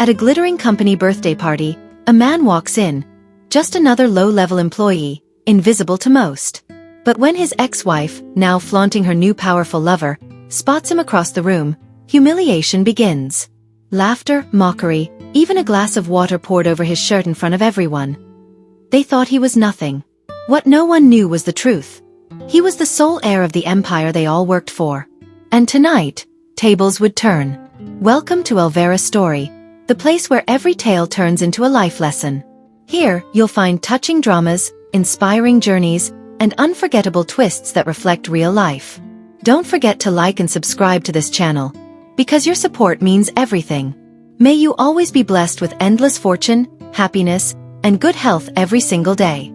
At a glittering company birthday party, a man walks in, just another low-level employee, invisible to most. But when his ex-wife, now flaunting her new powerful lover, spots him across the room, humiliation begins. Laughter, mockery, even a glass of water poured over his shirt in front of everyone. They thought he was nothing. What no one knew was the truth. He was the sole heir of the empire they all worked for. And tonight, tables would turn. Welcome to Elvira's story, the place where every tale turns into a life lesson. Here, you'll find touching dramas, inspiring journeys, and unforgettable twists that reflect real life. Don't forget to like and subscribe to this channel, because your support means everything. May you always be blessed with endless fortune, happiness, and good health every single day.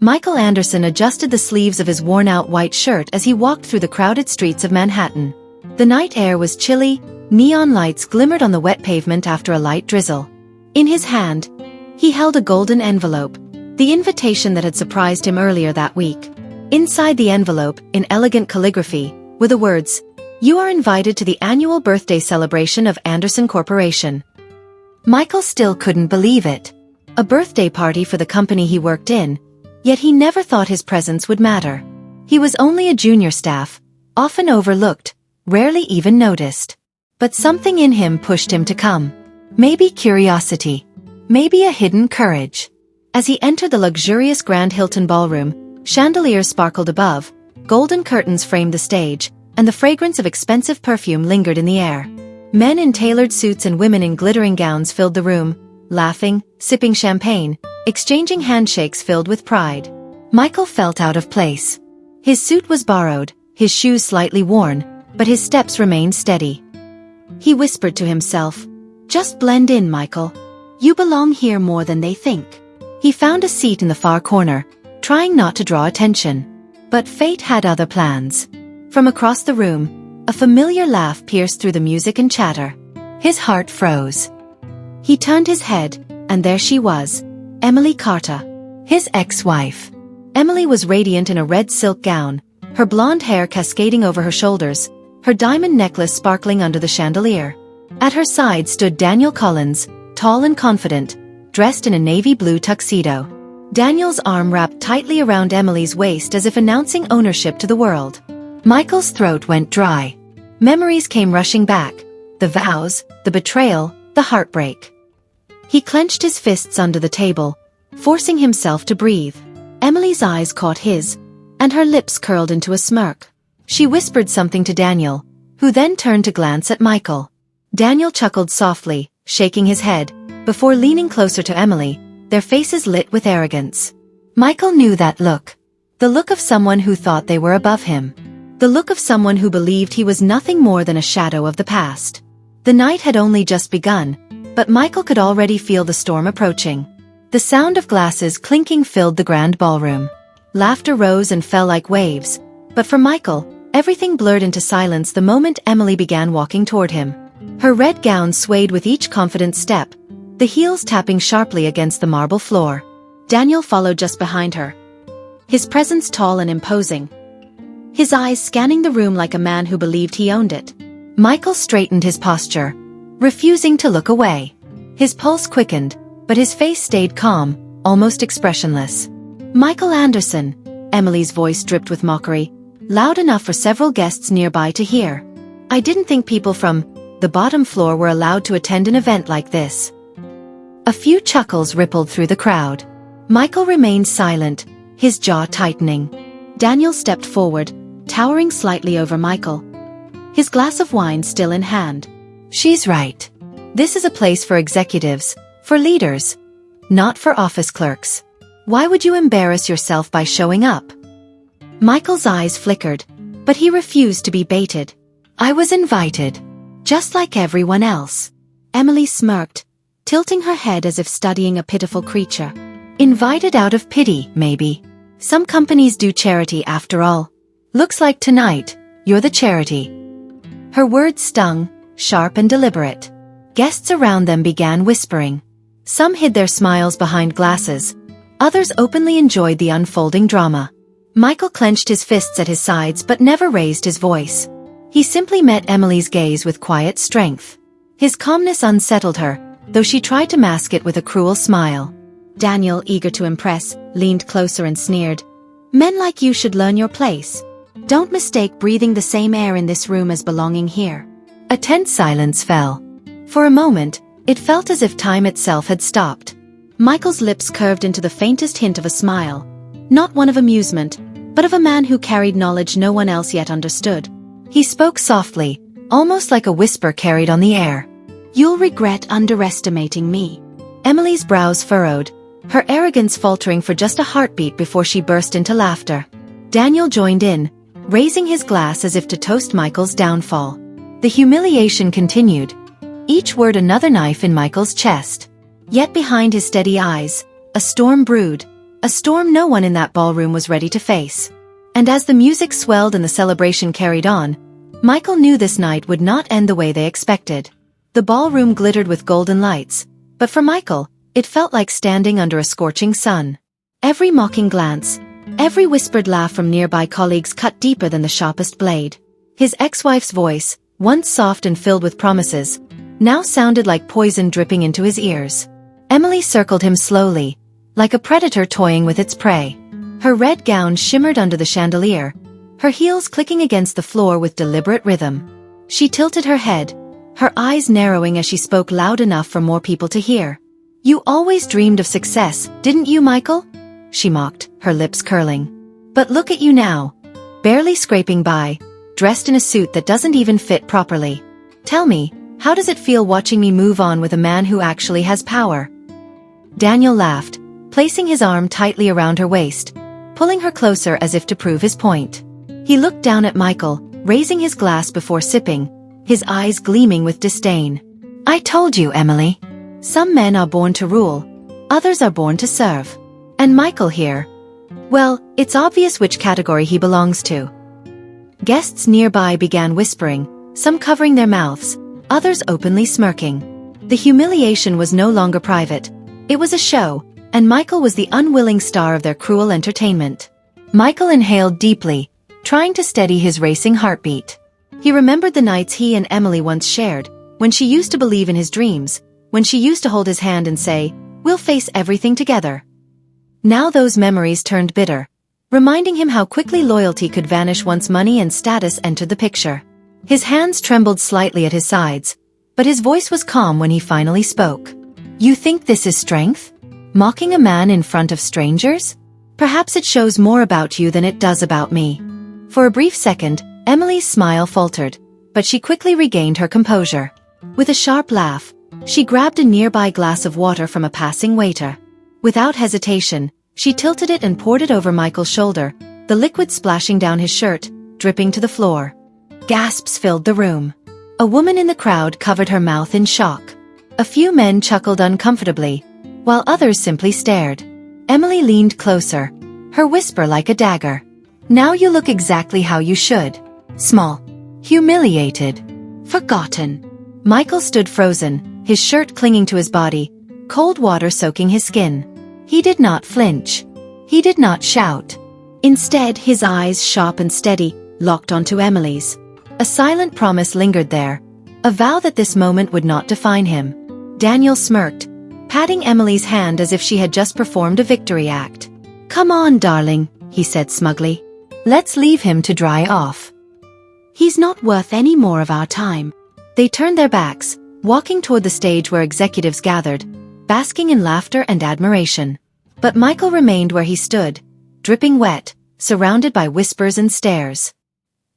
Michael Anderson adjusted the sleeves of his worn-out white shirt as he walked through the crowded streets of Manhattan. The night air was chilly, neon lights glimmered on the wet pavement after a light drizzle. In his hand, he held a golden envelope, the invitation that had surprised him earlier that week. Inside the envelope, in elegant calligraphy, were the words, "You are invited to the annual birthday celebration of Anderson Corporation." Michael still couldn't believe it. A birthday party for the company he worked in, yet he never thought his presence would matter. He was only a junior staff, often overlooked, rarely even noticed. But something in him pushed him to come. Maybe curiosity. Maybe a hidden courage. As he entered the luxurious Grand Hilton ballroom, chandeliers sparkled above, golden curtains framed the stage, and the fragrance of expensive perfume lingered in the air. Men in tailored suits and women in glittering gowns filled the room, laughing, sipping champagne, exchanging handshakes filled with pride. Michael felt out of place. His suit was borrowed, his shoes slightly worn, but his steps remained steady. He whispered to himself, "Just blend in, Michael. You belong here more than they think." He found a seat in the far corner, trying not to draw attention. But fate had other plans. From across the room, a familiar laugh pierced through the music and chatter. His heart froze. He turned his head, and there she was, Emily Carter, his ex-wife. Emily was radiant in a red silk gown, her blonde hair cascading over her shoulders, her diamond necklace sparkling under the chandelier. At her side stood Daniel Collins, tall and confident, dressed in a navy blue tuxedo. Daniel's arm wrapped tightly around Emily's waist as if announcing ownership to the world. Michael's throat went dry. Memories came rushing back, the vows, the betrayal, the heartbreak. He clenched his fists under the table, forcing himself to breathe. Emily's eyes caught his, and her lips curled into a smirk. She whispered something to Daniel, who then turned to glance at Michael. Daniel chuckled softly, shaking his head, before leaning closer to Emily, their faces lit with arrogance. Michael knew that look. The look of someone who thought they were above him. The look of someone who believed he was nothing more than a shadow of the past. The night had only just begun, but Michael could already feel the storm approaching. The sound of glasses clinking filled the grand ballroom. Laughter rose and fell like waves, but for Michael, everything blurred into silence the moment Emily began walking toward him. Her red gown swayed with each confident step, the heels tapping sharply against the marble floor. Daniel followed just behind her, his presence tall and imposing, his eyes scanning the room like a man who believed he owned it. Michael straightened his posture, refusing to look away. His pulse quickened, but his face stayed calm, almost expressionless. "Michael Anderson," Emily's voice dripped with mockery, loud enough for several guests nearby to hear. "I didn't think people from the bottom floor were allowed to attend an event like this." A few chuckles rippled through the crowd. Michael remained silent, his jaw tightening. Daniel stepped forward, towering slightly over Michael, his glass of wine still in hand. "She's right. This is a place for executives, for leaders, not for office clerks. Why would you embarrass yourself by showing up?" Michael's eyes flickered, but he refused to be baited. "I was invited, just like everyone else." Emily smirked, tilting her head as if studying a pitiful creature. "Invited out of pity, maybe. Some companies do charity after all. Looks like tonight, you're the charity." Her words stung, sharp and deliberate. Guests around them began whispering. Some hid their smiles behind glasses. Others openly enjoyed the unfolding drama. Michael clenched his fists at his sides but never raised his voice. He simply met Emily's gaze with quiet strength. His calmness unsettled her, though she tried to mask it with a cruel smile. Daniel, eager to impress, leaned closer and sneered. Men like you should learn your place. Don't mistake breathing the same air in this room as belonging here. A tense silence fell. For a moment, it felt as if time itself had stopped. Michael's lips curved into the faintest hint of a smile. Not one of amusement, but of a man who carried knowledge no one else yet understood. He spoke softly, almost like a whisper carried on the air. You'll regret underestimating me. Emily's brows furrowed, her arrogance faltering for just a heartbeat before she burst into laughter. Daniel joined in, raising his glass as if to toast Michael's downfall. The humiliation continued, each word another knife in Michael's chest. Yet behind his steady eyes, a storm brewed, a storm no one in that ballroom was ready to face. And as the music swelled and the celebration carried on, Michael knew this night would not end the way they expected. The ballroom glittered with golden lights, but for Michael, it felt like standing under a scorching sun. Every mocking glance, every whispered laugh from nearby colleagues cut deeper than the sharpest blade. His ex-wife's voice, once soft and filled with promises, now sounded like poison dripping into his ears. Emily circled him slowly, like a predator toying with its prey. Her red gown shimmered under the chandelier, her heels clicking against the floor with deliberate rhythm. She tilted her head, her eyes narrowing as she spoke loud enough for more people to hear. You always dreamed of success, didn't you, Michael? She mocked, her lips curling. But look at you now, barely scraping by, dressed in a suit that doesn't even fit properly. Tell me, how does it feel watching me move on with a man who actually has power? Daniel laughed, placing his arm tightly around her waist, pulling her closer as if to prove his point. He looked down at Michael, raising his glass before sipping, his eyes gleaming with disdain. I told you, Emily. Some men are born to rule, others are born to serve. And Michael here, well, it's obvious which category he belongs to. Guests nearby began whispering, some covering their mouths, others openly smirking. The humiliation was no longer private. It was a show, and Michael was the unwilling star of their cruel entertainment. Michael inhaled deeply, trying to steady his racing heartbeat. He remembered the nights he and Emily once shared, when she used to believe in his dreams, when she used to hold his hand and say, we'll face everything together. Now those memories turned bitter, reminding him how quickly loyalty could vanish once money and status entered the picture. His hands trembled slightly at his sides, but his voice was calm when he finally spoke. You think this is strength? Mocking a man in front of strangers? Perhaps it shows more about you than it does about me. For a brief second, Emily's smile faltered, but she quickly regained her composure. With a sharp laugh, she grabbed a nearby glass of water from a passing waiter. Without hesitation, she tilted it and poured it over Michael's shoulder, the liquid splashing down his shirt, dripping to the floor. Gasps filled the room. A woman in the crowd covered her mouth in shock. A few men chuckled uncomfortably, while others simply stared. Emily leaned closer, her whisper like a dagger. Now you look exactly how you should. Small. Humiliated. Forgotten. Michael stood frozen, his shirt clinging to his body, cold water soaking his skin. He did not flinch. He did not shout. Instead, his eyes, sharp and steady, locked onto Emily's. A silent promise lingered there, a vow that this moment would not define him. Daniel smirked, patting Emily's hand as if she had just performed a victory act. Come on, darling, he said smugly. Let's leave him to dry off. He's not worth any more of our time. They turned their backs, walking toward the stage where executives gathered, basking in laughter and admiration. But Michael remained where he stood, dripping wet, surrounded by whispers and stares.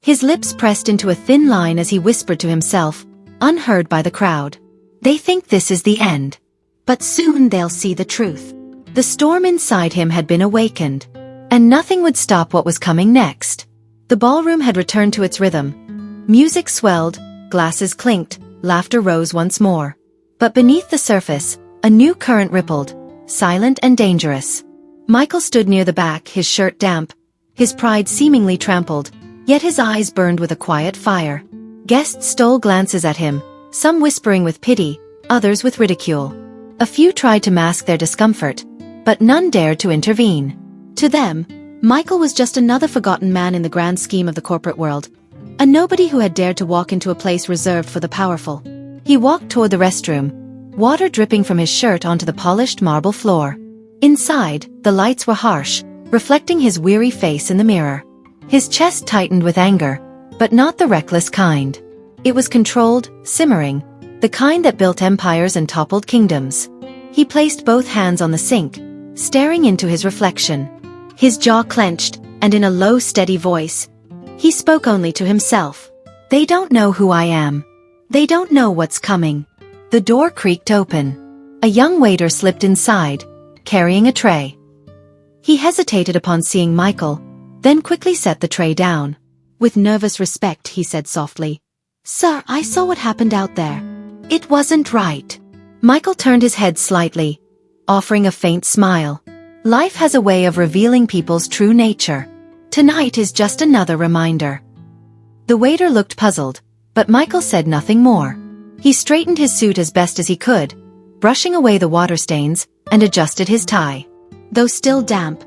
His lips pressed into a thin line as he whispered to himself, unheard by the crowd. They think this is the end. But soon they'll see the truth. The storm inside him had been awakened, and nothing would stop what was coming next. The ballroom had returned to its rhythm. Music swelled, glasses clinked, laughter rose once more. But beneath the surface, a new current rippled, silent and dangerous. Michael stood near the back, his shirt damp, his pride seemingly trampled, yet his eyes burned with a quiet fire. Guests stole glances at him, some whispering with pity, others with ridicule. A few tried to mask their discomfort, but none dared to intervene. To them, Michael was just another forgotten man in the grand scheme of the corporate world, A nobody who had dared to walk into a place reserved for the powerful. He walked toward the restroom, water dripping from his shirt onto the polished marble floor. Inside, the lights were harsh, reflecting his weary face in the mirror. His chest tightened with anger, but not the reckless kind. It was controlled, simmering, the kind that built empires and toppled kingdoms. He placed both hands on the sink, staring into his reflection. His jaw clenched, and in a low, steady voice, he spoke only to himself. They don't know who I am. They don't know what's coming. The door creaked open. A young waiter slipped inside, carrying a tray. He hesitated upon seeing Michael, then quickly set the tray down. With nervous respect, he said softly, "Sir, I saw what happened out there. It wasn't right." Michael turned his head slightly, offering a faint smile. Life has a way of revealing people's true nature. Tonight is just another reminder. The waiter looked puzzled, but Michael said nothing more. He straightened his suit as best as he could, brushing away the water stains, and adjusted his tie. Though still damp,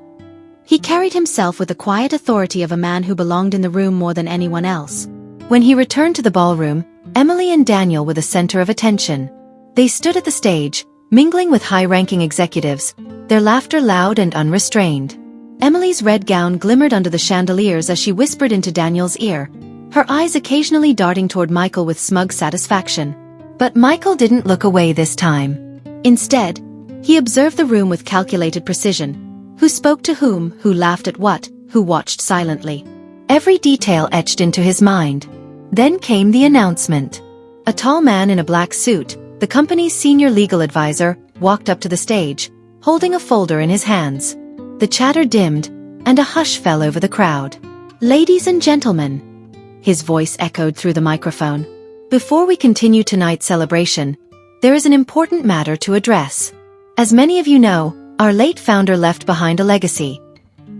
he carried himself with the quiet authority of a man who belonged in the room more than anyone else. When he returned to the ballroom, Emily and Daniel were the center of attention. They stood at the stage, mingling with high-ranking executives, their laughter loud and unrestrained. Emily's red gown glimmered under the chandeliers as she whispered into Daniel's ear, her eyes occasionally darting toward Michael with smug satisfaction. But Michael didn't look away this time. Instead, he observed the room with calculated precision. Who spoke to whom, who laughed at what, who watched silently. Every detail etched into his mind. Then came the announcement. A tall man in a black suit, the company's senior legal advisor, walked up to the stage, holding a folder in his hands. The chatter dimmed, and a hush fell over the crowd. "Ladies and gentlemen," his voice echoed through the microphone. "Before we continue tonight's celebration, there is an important matter to address. As many of you know, our late founder left behind a legacy.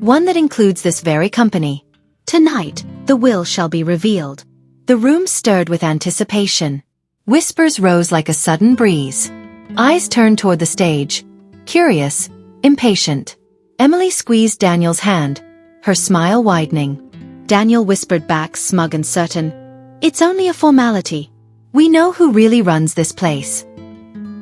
One that includes this very company. Tonight, the will shall be revealed." The room stirred with anticipation. Whispers rose like a sudden breeze. Eyes turned toward the stage, curious, impatient. Emily squeezed Daniel's hand, her smile widening. Daniel whispered back, smug and certain, "It's only a formality. We know who really runs this place."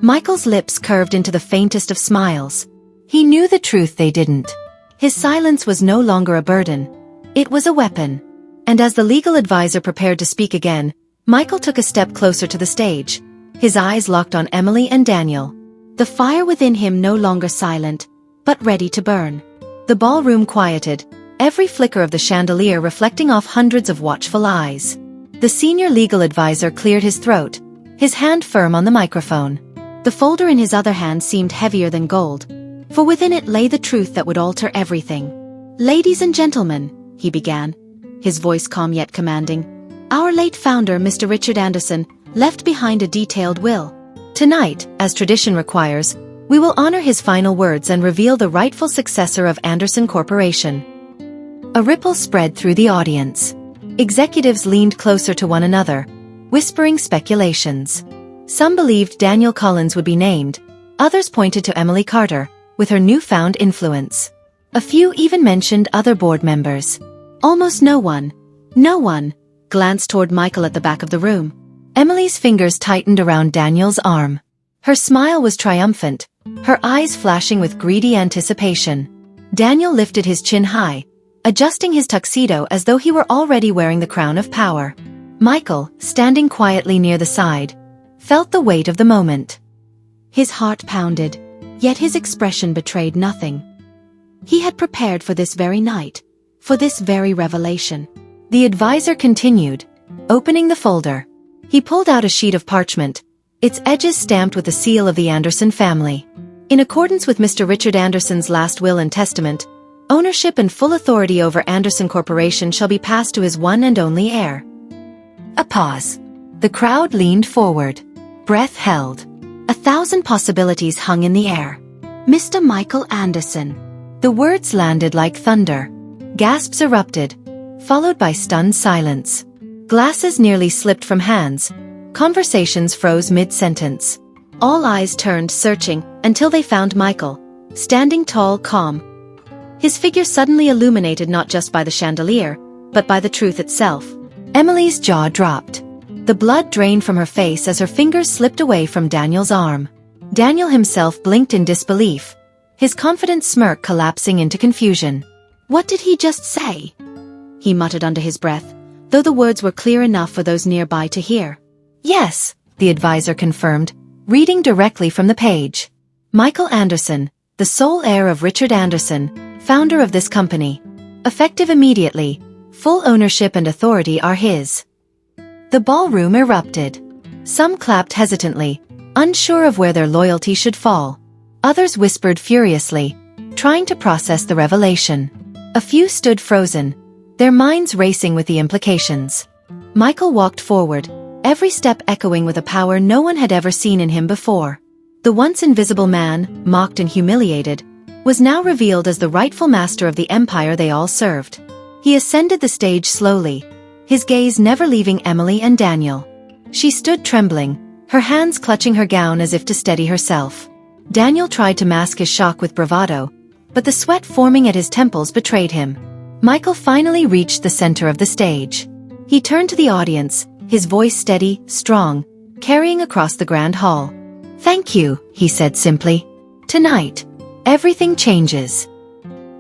Michael's lips curved into the faintest of smiles. He knew the truth they didn't. His silence was no longer a burden. It was a weapon. And as the legal advisor prepared to speak again, Michael took a step closer to the stage. His eyes locked on Emily and Daniel. The fire within him no longer silent, but ready to burn. The ballroom quieted, every flicker of the chandelier reflecting off hundreds of watchful eyes. The senior legal advisor cleared his throat, his hand firm on the microphone. The folder in his other hand seemed heavier than gold, for within it lay the truth that would alter everything. "Ladies and gentlemen," he began, his voice calm yet commanding, "our late founder, Mr. Richard Anderson, left behind a detailed will. Tonight, as tradition requires, we will honor his final words and reveal the rightful successor of Anderson Corporation." A ripple spread through the audience. Executives leaned closer to one another, whispering speculations. Some believed Daniel Collins would be named, others pointed to Emily Carter, with her newfound influence. A few even mentioned other board members. Almost no one glanced toward Michael at the back of the room. Emily's fingers tightened around Daniel's arm. Her smile was triumphant, her eyes flashing with greedy anticipation. Daniel lifted his chin high, adjusting his tuxedo as though he were already wearing the crown of power. Michael, standing quietly near the side, felt the weight of the moment. His heart pounded, yet his expression betrayed nothing. He had prepared for this very night, for this very revelation. The advisor continued, opening the folder. He pulled out a sheet of parchment, its edges stamped with the seal of the Anderson family. In accordance with Mr. Richard Anderson's last will and testament, ownership and full authority over Anderson Corporation shall be passed to his one and only heir. A pause. The crowd leaned forward. Breath held. 1,000 possibilities hung in the air. Mr. Michael Anderson. The words landed like thunder. Gasps erupted, followed by stunned silence. Glasses nearly slipped from hands. Conversations froze mid-sentence. All eyes turned searching until they found Michael, standing tall, calm. His figure suddenly illuminated not just by the chandelier, but by the truth itself. Emily's jaw dropped. The blood drained from her face as her fingers slipped away from Daniel's arm. Daniel himself blinked in disbelief, his confident smirk collapsing into confusion. "What did he just say?" he muttered under his breath, though the words were clear enough for those nearby to hear. "Yes," the advisor confirmed, reading directly from the page. "Michael Anderson, the sole heir of Richard Anderson, founder of this company. Effective immediately, full ownership and authority are his." The ballroom erupted. Some clapped hesitantly, unsure of where their loyalty should fall. Others whispered furiously, trying to process the revelation. A few stood frozen, their minds racing with the implications. Michael walked forward, every step echoing with a power no one had ever seen in him before. The once invisible man, mocked and humiliated, was now revealed as the rightful master of the empire they all served. He ascended the stage slowly, his gaze never leaving Emily and Daniel. She stood trembling, her hands clutching her gown as if to steady herself. Daniel tried to mask his shock with bravado, but the sweat forming at his temples betrayed him. Michael finally reached the center of the stage. He turned to the audience, his voice steady, strong, carrying across the grand hall. "Thank you," he said simply. "Tonight, everything changes."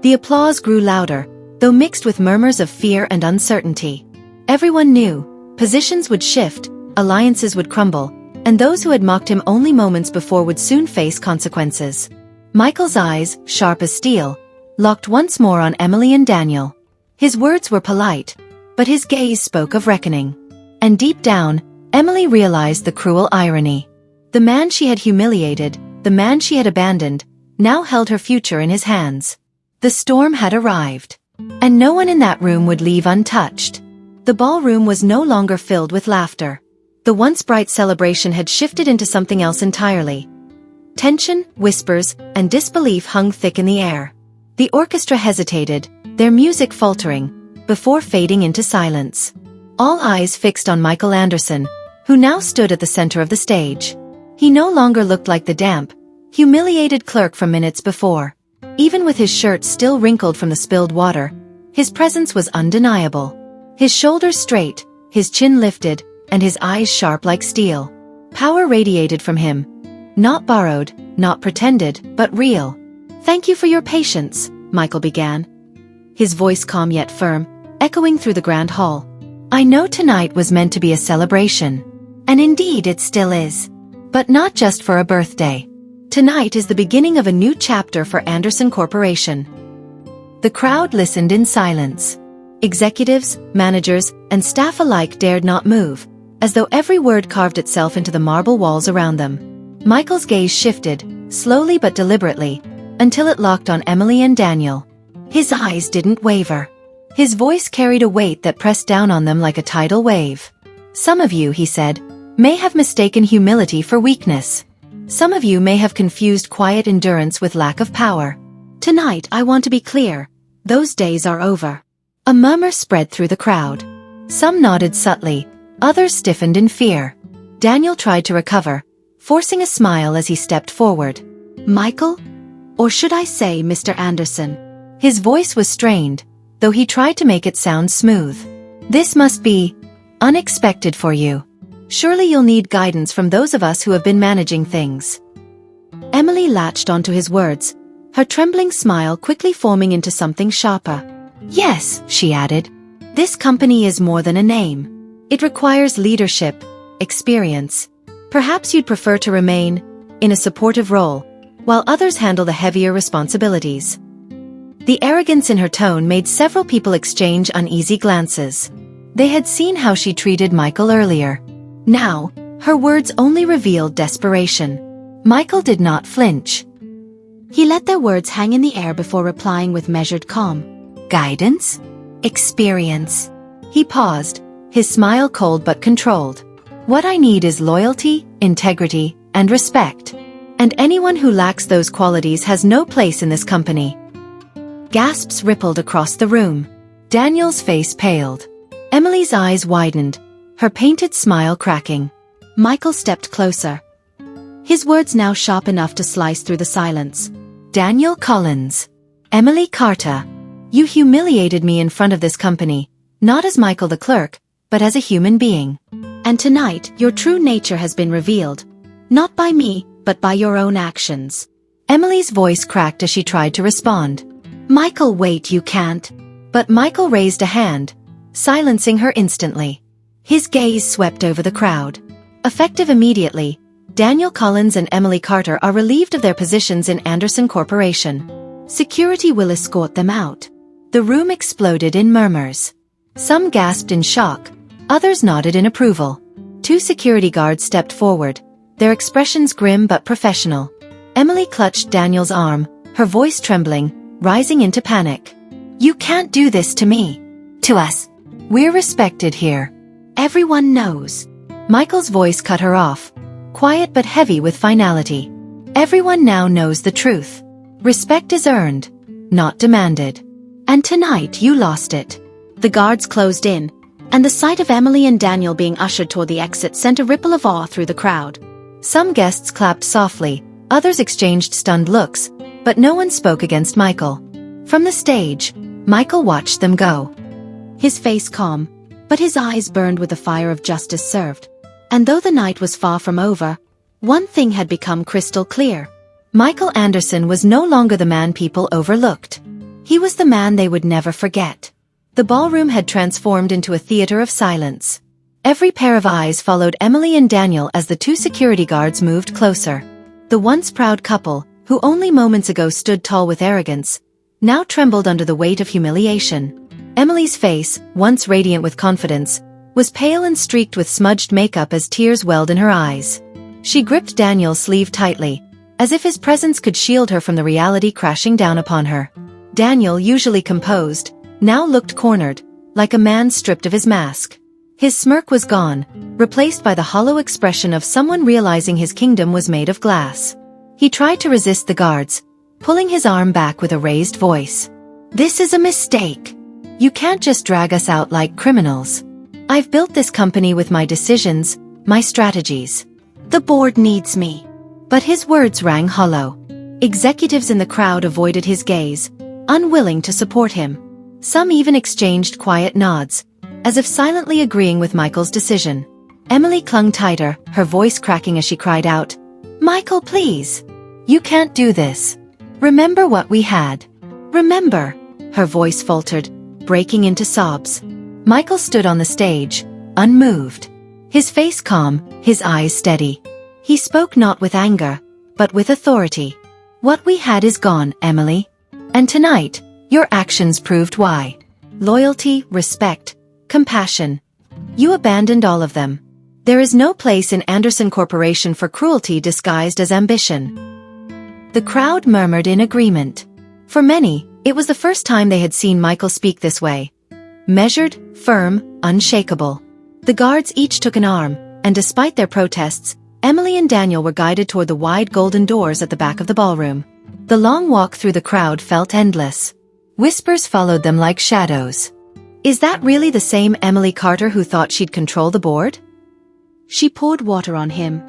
The applause grew louder, though mixed with murmurs of fear and uncertainty. Everyone knew, positions would shift, alliances would crumble, and those who had mocked him only moments before would soon face consequences. Michael's eyes, sharp as steel, locked once more on Emily and Daniel. His words were polite, but his gaze spoke of reckoning. And deep down, Emily realized the cruel irony. The man she had humiliated, the man she had abandoned, now held her future in his hands. The storm had arrived. And no one in that room would leave untouched. The ballroom was no longer filled with laughter. The once bright celebration had shifted into something else entirely. Tension, whispers, and disbelief hung thick in the air. The orchestra hesitated, their music faltering, before fading into silence. All eyes fixed on Michael Anderson, who now stood at the center of the stage. He no longer looked like the damp, humiliated clerk from minutes before. Even with his shirt still wrinkled from the spilled water, his presence was undeniable. His shoulders straight, his chin lifted, and his eyes sharp like steel. Power radiated from him. Not borrowed, not pretended, but real. "Thank you for your patience," Michael began, his voice calm yet firm, echoing through the grand hall. "I know tonight was meant to be a celebration. And indeed it still is. But not just for a birthday. Tonight is the beginning of a new chapter for Anderson Corporation." The crowd listened in silence. Executives, managers, and staff alike dared not move, as though every word carved itself into the marble walls around them. Michael's gaze shifted, slowly but deliberately, until it locked on Emily and Daniel. His eyes didn't waver. His voice carried a weight that pressed down on them like a tidal wave. "Some of you," he said, "may have mistaken humility for weakness. Some of you may have confused quiet endurance with lack of power. Tonight I want to be clear, those days are over." A murmur spread through the crowd. Some nodded subtly, others stiffened in fear. Daniel tried to recover, forcing a smile as he stepped forward. "Michael? Or should I say Mr. Anderson?" His voice was strained, though he tried to make it sound smooth. "This must be unexpected for you. Surely you'll need guidance from those of us who have been managing things." Emily latched onto his words, her trembling smile quickly forming into something sharper. "Yes," she added. "This company is more than a name. It requires leadership, experience. Perhaps you'd prefer to remain in a supportive role, while others handle the heavier responsibilities." The arrogance in her tone made several people exchange uneasy glances. They had seen how she treated Michael earlier. Now, her words only revealed desperation. Michael did not flinch. He let their words hang in the air before replying with measured calm. "Guidance? Experience." He paused, his smile cold but controlled. "What I need is loyalty, integrity, and respect. And anyone who lacks those qualities has no place in this company." Gasps rippled across the room. Daniel's face paled. Emily's eyes widened, her painted smile cracking. Michael stepped closer, his words now sharp enough to slice through the silence. "Daniel Collins. Emily Carter. You humiliated me in front of this company, not as Michael the clerk, but as a human being. And tonight, your true nature has been revealed. Not by me, but by your own actions. Emily's voice cracked as she tried to respond. Michael, wait, you can't. But Michael raised a hand, silencing her instantly. His gaze swept over the crowd. Effective immediately, Daniel Collins and Emily Carter are relieved of their positions in Anderson Corporation. Security will escort them out. The room exploded in murmurs. Some gasped in shock, others nodded in approval. 2 security guards stepped forward, their expressions grim but professional. Emily clutched Daniel's arm, her voice trembling, rising into panic. You can't do this to me. To us. We're respected here. Everyone knows. Michael's voice cut her off, quiet but heavy with finality. Everyone now knows the truth. Respect is earned, not demanded. And tonight you lost it. The guards closed in, and the sight of Emily and Daniel being ushered toward the exit sent a ripple of awe through the crowd. Some guests clapped softly, others exchanged stunned looks, but no one spoke against Michael. From the stage, Michael watched them go. His face calm, but his eyes burned with the fire of justice served. And though the night was far from over, one thing had become crystal clear. Michael Anderson was no longer the man people overlooked. He was the man they would never forget. The ballroom had transformed into a theater of silence. Every pair of eyes followed Emily and Daniel as the 2 security guards moved closer. The once proud couple, who only moments ago stood tall with arrogance, now trembled under the weight of humiliation. Emily's face, once radiant with confidence, was pale and streaked with smudged makeup as tears welled in her eyes. She gripped Daniel's sleeve tightly, as if his presence could shield her from the reality crashing down upon her. Daniel, usually composed, now looked cornered, like a man stripped of his mask. His smirk was gone, replaced by the hollow expression of someone realizing his kingdom was made of glass. He tried to resist the guards, pulling his arm back with a raised voice. This is a mistake. You can't just drag us out like criminals. I've built this company with my decisions, my strategies. The board needs me. But his words rang hollow. Executives in the crowd avoided his gaze, unwilling to support him. Some even exchanged quiet nods, as if silently agreeing with Michael's decision. Emily clung tighter, her voice cracking as she cried out, Michael, please. You can't do this. Remember what we had. Remember. Her voice faltered, breaking into sobs. Michael stood on the stage, unmoved. His face calm, his eyes steady. He spoke not with anger, but with authority. What we had is gone, Emily. And tonight, your actions proved why. Loyalty, respect, compassion. You abandoned all of them. There is no place in Anderson Corporation for cruelty disguised as ambition. The crowd murmured in agreement. For many, it was the first time they had seen Michael speak this way. Measured, firm, unshakable. The guards each took an arm, and despite their protests, Emily and Daniel were guided toward the wide golden doors at the back of the ballroom. The long walk through the crowd felt endless. Whispers followed them like shadows. Is that really the same Emily Carter who thought she'd control the board? She poured water on him.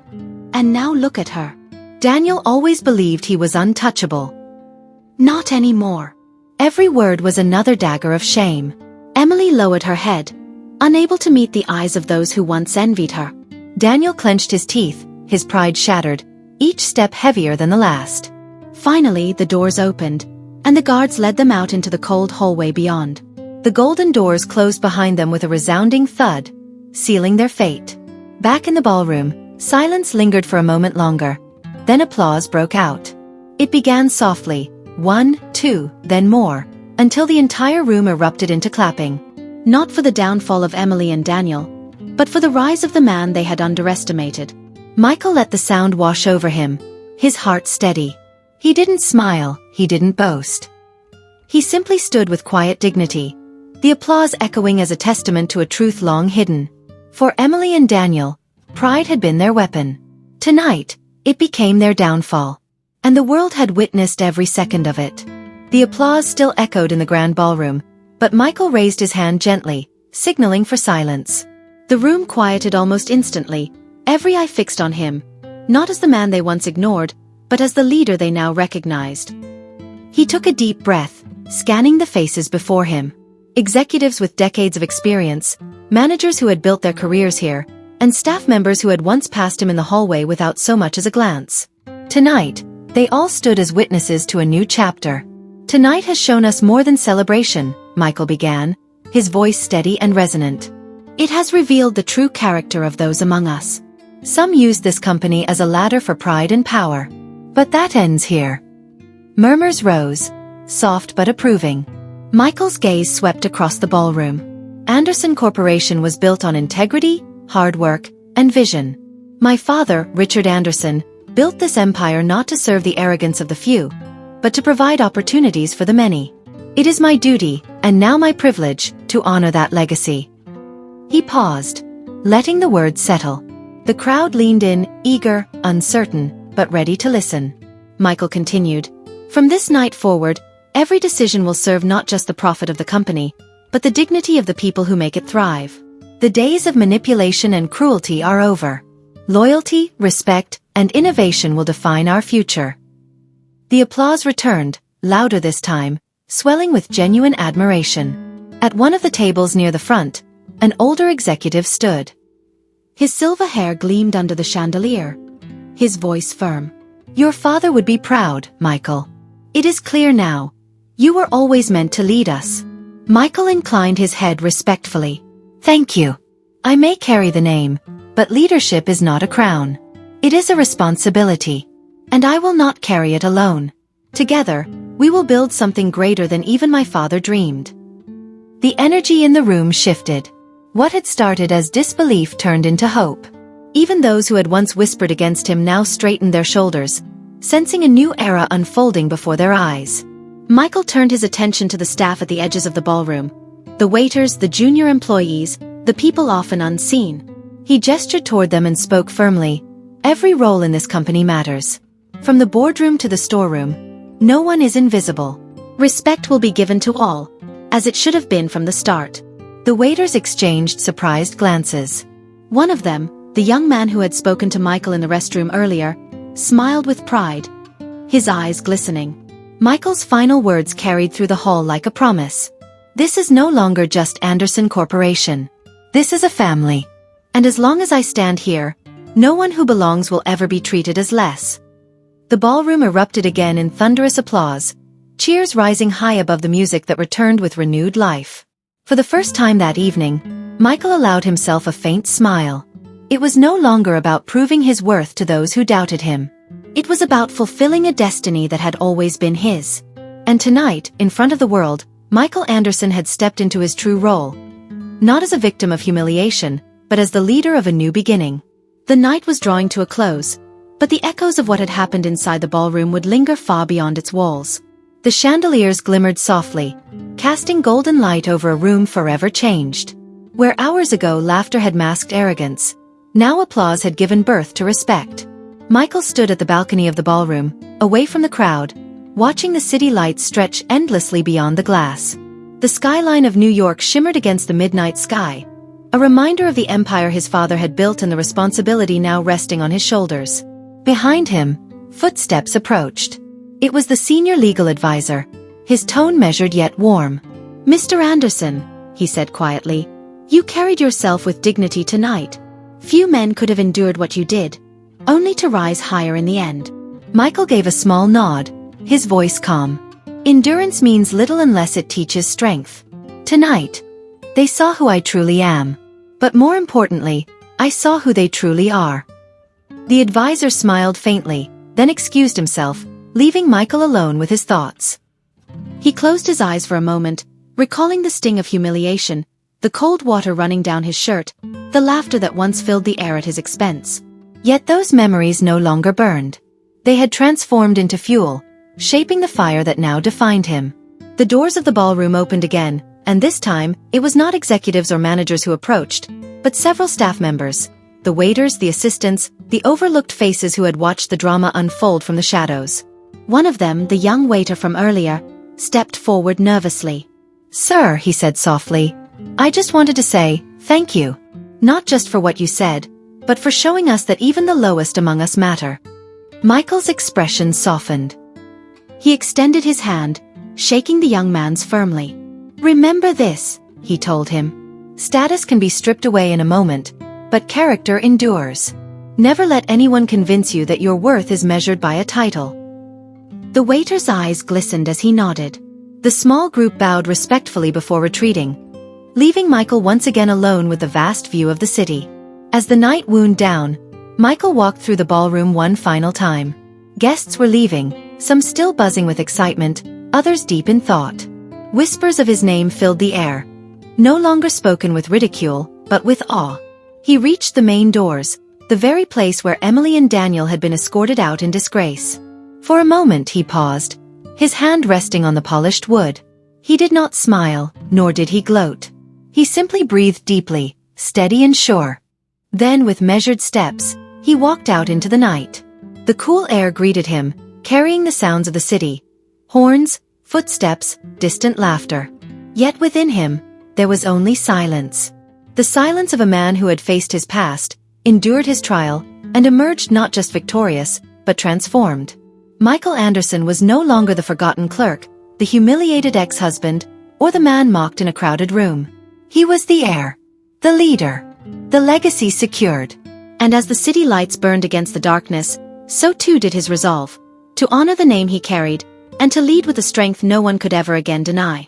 And now look at her. Daniel always believed he was untouchable. Not anymore. Every word was another dagger of shame. Emily lowered her head, unable to meet the eyes of those who once envied her. Daniel clenched his teeth, his pride shattered, each step heavier than the last. Finally, the doors opened, and the guards led them out into the cold hallway beyond. The golden doors closed behind them with a resounding thud, sealing their fate. Back in the ballroom, silence lingered for a moment longer. Then applause broke out. It began softly, 1, 2, then more, until the entire room erupted into clapping. Not for the downfall of Emily and Daniel, but for the rise of the man they had underestimated. Michael let the sound wash over him, his heart steady. He didn't smile, he didn't boast. He simply stood with quiet dignity, the applause echoing as a testament to a truth long hidden. For Emily and Daniel, pride had been their weapon. Tonight, it became their downfall. And the world had witnessed every second of it. The applause still echoed in the grand ballroom, but Michael raised his hand gently, signaling for silence. The room quieted almost instantly, every eye fixed on him, not as the man they once ignored, but as the leader they now recognized. He took a deep breath, scanning the faces before him. Executives with decades of experience, managers who had built their careers here, and staff members who had once passed him in the hallway without so much as a glance. Tonight, they all stood as witnesses to a new chapter. "Tonight has shown us more than celebration," Michael began, his voice steady and resonant. "It has revealed the true character of those among us. Some used this company as a ladder for pride and power. But that ends here." Murmurs rose, soft but approving. Michael's gaze swept across the ballroom. Anderson Corporation was built on integrity, hard work, and vision. My father, Richard Anderson, built this empire not to serve the arrogance of the few, but to provide opportunities for the many. It is my duty, and now my privilege, to honor that legacy. He paused, letting the words settle. The crowd leaned in, eager, uncertain, but ready to listen. Michael continued, "From this night forward, every decision will serve not just the profit of the company, but the dignity of the people who make it thrive. The days of manipulation and cruelty are over. Loyalty, respect, and innovation will define our future." The applause returned, louder this time, swelling with genuine admiration. At one of the tables near the front, an older executive stood. His silver hair gleamed under the chandelier, his voice firm. "Your father would be proud, Michael. It is clear now. You were always meant to lead us." Michael inclined his head respectfully. "Thank you. I may carry the name, but leadership is not a crown. It is a responsibility. And I will not carry it alone. Together, we will build something greater than even my father dreamed." The energy in the room shifted. What had started as disbelief turned into hope. Even those who had once whispered against him now straightened their shoulders, sensing a new era unfolding before their eyes. Michael turned his attention to the staff at the edges of the ballroom. The waiters, the junior employees, the people often unseen. He gestured toward them and spoke firmly. "Every role in this company matters. From the boardroom to the storeroom, no one is invisible. Respect will be given to all, as it should have been from the start." The waiters exchanged surprised glances. One of them, the young man who had spoken to Michael in the restroom earlier, smiled with pride, his eyes glistening. Michael's final words carried through the hall like a promise. "This is no longer just Anderson Corporation. This is a family. And as long as I stand here, no one who belongs will ever be treated as less." The ballroom erupted again in thunderous applause, cheers rising high above the music that returned with renewed life. For the first time that evening, Michael allowed himself a faint smile. It was no longer about proving his worth to those who doubted him. It was about fulfilling a destiny that had always been his. And tonight, in front of the world, Michael Anderson had stepped into his true role. Not as a victim of humiliation, but as the leader of a new beginning. The night was drawing to a close, but the echoes of what had happened inside the ballroom would linger far beyond its walls. The chandeliers glimmered softly, casting golden light over a room forever changed. Where hours ago laughter had masked arrogance, now applause had given birth to respect. Michael stood at the balcony of the ballroom, away from the crowd, watching the city lights stretch endlessly beyond the glass. The skyline of New York shimmered against the midnight sky, a reminder of the empire his father had built and the responsibility now resting on his shoulders. Behind him, footsteps approached. It was the senior legal advisor, his tone measured yet warm. "Mr. Anderson," he said quietly, "you carried yourself with dignity tonight. Few men could have endured what you did, only to rise higher in the end." Michael gave a small nod, his voice calm. "Endurance means little unless it teaches strength. Tonight, they saw who I truly am. But more importantly, I saw who they truly are." The advisor smiled faintly, then excused himself, leaving Michael alone with his thoughts. He closed his eyes for a moment, recalling the sting of humiliation, the cold water running down his shirt, the laughter that once filled the air at his expense. Yet those memories no longer burned. They had transformed into fuel, shaping the fire that now defined him. The doors of the ballroom opened again, and this time, it was not executives or managers who approached, but several staff members, the waiters, the assistants, the overlooked faces who had watched the drama unfold from the shadows. One of them, the young waiter from earlier, stepped forward nervously. "Sir," he said softly, "I just wanted to say, thank you. Not just for what you said, but for showing us that even the lowest among us matter." Michael's expression softened. He extended his hand, shaking the young man's firmly. "Remember this," he told him. Status can be stripped away in a moment, but character endures. Never let anyone convince you that your worth is measured by a title. The waiter's eyes glistened as he nodded. The small group bowed respectfully before retreating, leaving Michael once again alone with the vast view of the city. As the night wound down, Michael walked through the ballroom one final time. Guests were leaving, some still buzzing with excitement, others deep in thought. Whispers of his name filled the air, no longer spoken with ridicule, but with awe. He reached the main doors, the very place where Emily and Daniel had been escorted out in disgrace. For a moment he paused, his hand resting on the polished wood. He did not smile, nor did he gloat. He simply breathed deeply, steady and sure. Then with measured steps, he walked out into the night. The cool air greeted him, carrying the sounds of the city. Horns, footsteps, distant laughter. Yet within him, there was only silence. The silence of a man who had faced his past, endured his trial, and emerged not just victorious, but transformed. Michael Anderson was no longer the forgotten clerk, the humiliated ex-husband, or the man mocked in a crowded room. He was the heir, the leader, the legacy secured. And as the city lights burned against the darkness, so too did his resolve, to honor the name he carried, and to lead with a strength no one could ever again deny.